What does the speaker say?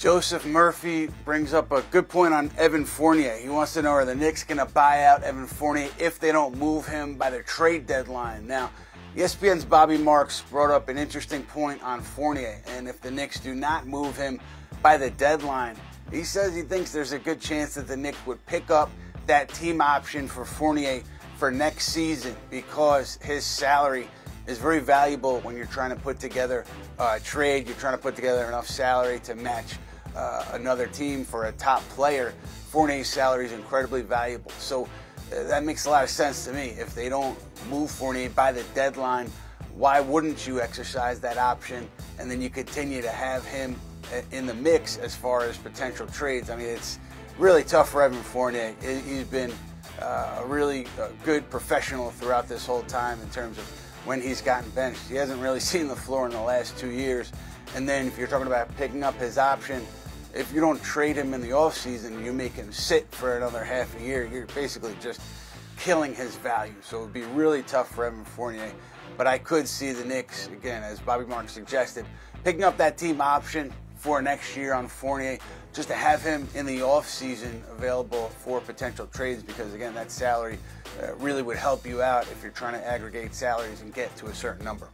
Joseph Murphy brings up a good point on Evan Fournier. He wants to know, are the Knicks going to buy out Evan Fournier if they don't move him by the trade deadline? Now, ESPN's Bobby Marks brought up an interesting point on Fournier, and if the Knicks do not move him by the deadline, he says he thinks there's a good chance that the Knicks would pick up that team option for Fournier for next season because his salary is very valuable when you're trying to put together a trade. You're trying to put together enough salary to match another team for a top player. Fournier's salary is incredibly valuable. So that makes a lot of sense to me. If they don't move Fournier by the deadline, why wouldn't you exercise that option and then you continue to have him in the mix as far as potential trades? I mean, it's really tough for Evan Fournier. He's been a really good professional throughout this whole time in terms of when he's gotten benched. He hasn't really seen the floor in the last 2 years. And then if you're talking about picking up his option, if you don't trade him in the offseason, you make him sit for another half a year, you're basically just killing his value. So it would be really tough for Evan Fournier. But I could see the Knicks, again, as Bobby Marks suggested, picking up that team option for next year on Fournier, just to have him in the offseason available for potential trades, because, again, that salary really would help you out if you're trying to aggregate salaries and get to a certain number.